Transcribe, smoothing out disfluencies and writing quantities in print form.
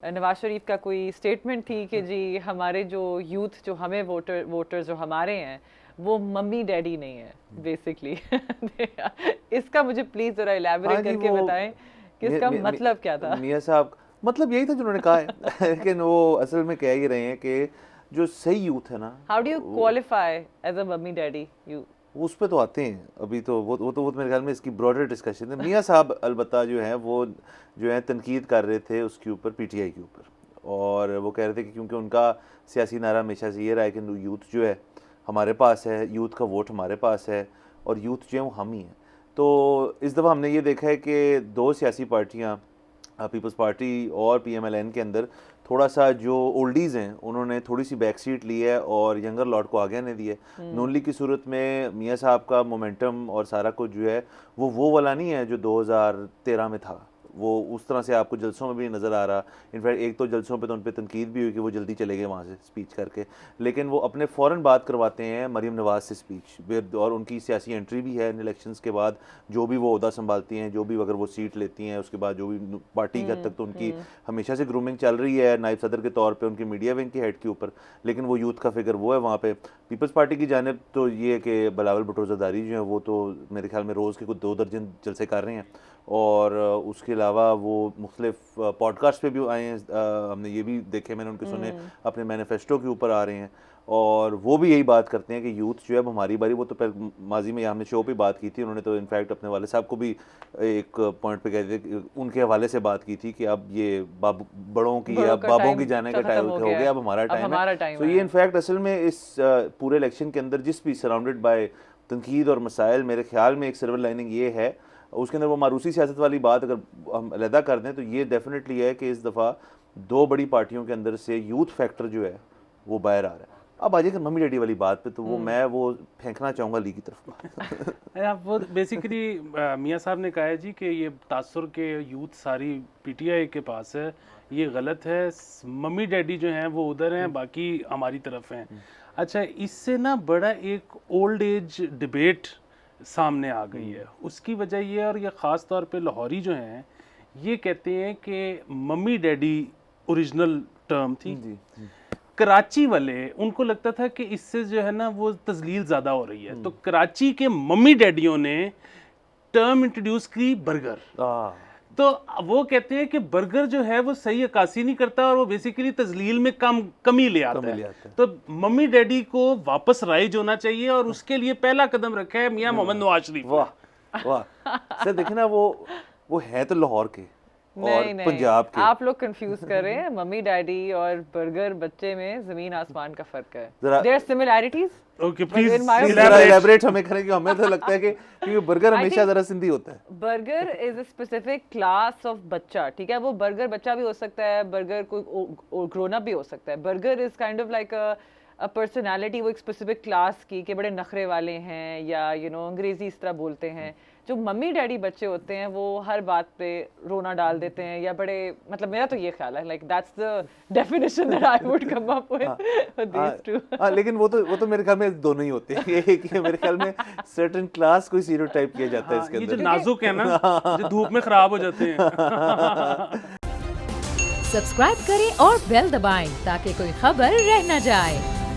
نواز شریف کا کوئی اسٹیٹمنٹ تھی کہ جی ہمارے جو یوتھ جو ہمیں ووٹر جو ہمارے ہیں وہ ممی ڈیڈی نہیں ہے بیسکلی. اس کا مجھے پلیز ذرا الیبوریٹ کر کے بتائیں کہ اس کا مطلب کیا تھا. میاں صاحب مطلب یہی تھا جنہوں نے کہا ہے لیکن وہ اصل میں کہہ ہی رہے ہیں کہ جو صحیح یوتھ ہے نا, how do you qualify as a mummy daddy you, اس پہ تو آتے ہیں ابھی تو وہ میرے خیال میں اس کی براڈر ڈسکشن ہے. میاں صاحب البتہ جو ہیں وہ جو ہیں تنقید کر رہے تھے اس کے اوپر, پی ٹی آئی کے اوپر, اور وہ کہہ رہے تھے کہ کیونکہ ان کا سیاسی نعرہ ہمیشہ سے یہ رہا ہے کہ یوتھ جو ہے ہمارے پاس ہے, یوتھ کا ووٹ ہمارے پاس ہے اور یوتھ جو ہے وہ ہم ہی ہیں. تو اس دفعہ ہم نے یہ دیکھا ہے کہ دو سیاسی پارٹیاں, پیپلز پارٹی اور پی ایم ایل این کے اندر تھوڑا سا جو اولڈیز ہیں انہوں نے تھوڑی سی بیک سیٹ لی ہے اور ینگر لاٹ کو آگے آنے دی ہے. نون لیگ کی صورت میں میاں صاحب کا مومنٹم اور سارا کچھ جو ہے وہ والا نہیں ہے جو 2013 میں تھا. وہ اس طرح سے آپ کو جلسوں میں بھی نظر آ رہا. انفیکٹ ایک تو جلسوں پہ تو ان پہ تنقید بھی ہوئی کہ وہ جلدی چلے گئے وہاں سے اسپیچ کر کے, لیکن وہ اپنے فوراً بات کرواتے ہیں مریم نواز سے اسپیچ, اور ان کی سیاسی انٹری بھی ہے ان الیکشنز کے بعد, جو بھی وہ عہدہ سنبھالتی ہیں, جو بھی اگر وہ سیٹ لیتی ہیں اس کے بعد جو بھی پارٹی کی حد تک تو ان کی ہمیشہ سے گرومنگ چل رہی ہے نائب صدر کے طور پہ ان کی میڈیا ونگ کی ہیڈ کے اوپر, لیکن وہ یوتھ کا فگر وہ ہے وہاں پہ. پیپلز پارٹی کی جانب تو یہ ہے کہ بلاول بھٹو زرداری جو ہیں وہ تو میرے خیال میں روز کے کچھ 2 درجن جلسے کر رہے ہیں, اور اس کے علاوہ وہ مختلف پوڈ کاسٹ پہ بھی آئے ہیں, ہم نے یہ بھی دیکھے, میں نے ان کے سنے, اپنے مینیفیسٹو کے اوپر آ رہے ہیں, اور وہ بھی یہی بات کرتے ہیں کہ یوتھ جو ہے اب ہماری باری. وہ تو پہلے ماضی میں ہم نے شو پہ بات کی تھی, انہوں نے تو انفیکٹ اپنے والد صاحب کو بھی ایک پوائنٹ پہ کہتے تھے, ان کے حوالے سے بات کی تھی کہ اب یہ بڑوں کی یا بابوں کی جانے کا ٹائم ہو گیا, اب ہمارا ٹائم ہے. تو یہ انفیکٹ اصل میں اس پورے الیکشن کے اندر جس بھی سراؤنڈیڈ بائی تنقید اور مسائل, میرے خیال میں ایک سلور لائننگ یہ ہے اس کے اندر, وہ ماروسی سیاست والی بات اگر ہم علیحدہ کر دیں تو یہ ڈیفینیٹلی ہے کہ اس دفعہ 2 بڑی پارٹیوں کے اندر سے یوتھ فیکٹر جو ہے وہ باہر آ رہا ہے. اب آ جائے کہ ممی ڈیڈی والی بات پہ, تو وہ میں وہ پھینکنا چاہوں گا لیگ کی طرف. وہ بیسیکلی میاں صاحب نے کہا ہے جی کہ یہ تاثر کے یوتھ ساری پی ٹی آئی کے پاس ہے, یہ غلط ہے, ممی ڈیڈی جو ہیں وہ ادھر ہیں, باقی ہماری طرف ہیں. اچھا, اس سے نا بڑا ایک اولڈ ایج ڈبیٹ سامنے آ گئی ہے. اس کی وجہ یہ ہے, اور یہ خاص طور پہ لاہوری جو ہیں یہ کہتے ہیں کہ ممی ڈیڈی اوریجنل ٹرم تھی. کراچی والے ان کو لگتا تھا کہ اس سے جو ہے نا وہ تذلیل زیادہ ہو رہی ہے, تو کراچی کے ممی ڈیڈیوں نے ٹرم انٹروڈیوس کی برگر. تو وہ کہتے ہیں کہ برگر جو ہے وہ صحیح عکاسی نہیں کرتا اور وہ بیسیکلی تذلیل میں کمی لے آتا ہے. تو ممی ڈیڈی کو واپس رائج ہونا چاہیے, اور اس کے لیے پہلا قدم رکھا ہے میاں محمد نواز شریف. واہ واہ سر, دیکھیں نا وہ ہے تو لاہور کے اور پنجاب کے. آپ لوگ کنفیوز کر رہے ہیں, ممی ڈیڈی اور برگر بچے میں زمین آسمان کا فرق ہے. There are similarities. Okay please elaborate ہمیں کریں کہ ہمیں تو لگتا ہے کہ کیونکہ برگر ہمیشہ ذرا سندھی ہوتا ہے. Burger is a specific class of بچہ, ٹھیک ہے, وہ برگر بچہ بھی ہو سکتا ہے, برگر کوئی گرون اپ بھی ہو سکتا ہے. Burger is kind of like personality, وہ ایک اسپیسیفک کلاس کی کہ بڑے نخرے والے ہیں یا انگریزی اس طرح بولتے ہیں. جو ممی ڈیڈی بچے ہوتے ہیں وہ ہر بات پہ رونا ڈال دیتے ہیں, یا بڑے, مطلب میرا تو یہ خیال ہے like that's the definition that I would come up with these two. لیکن وہ تو میرے خیال میں دونوں ہی ہوتے ہیں. ایک میرے خیال میں سرٹن کلاس کو اسٹیریوٹائپ کیا جاتا ہے اس کے اندر, یہ جو نازک ہے نا, جو دھوپ میں خراب ہو جاتے ہیں. سبسکرائب کریں اور بیل دبائیں تاکہ کوئی خبر رہ نہ جائے.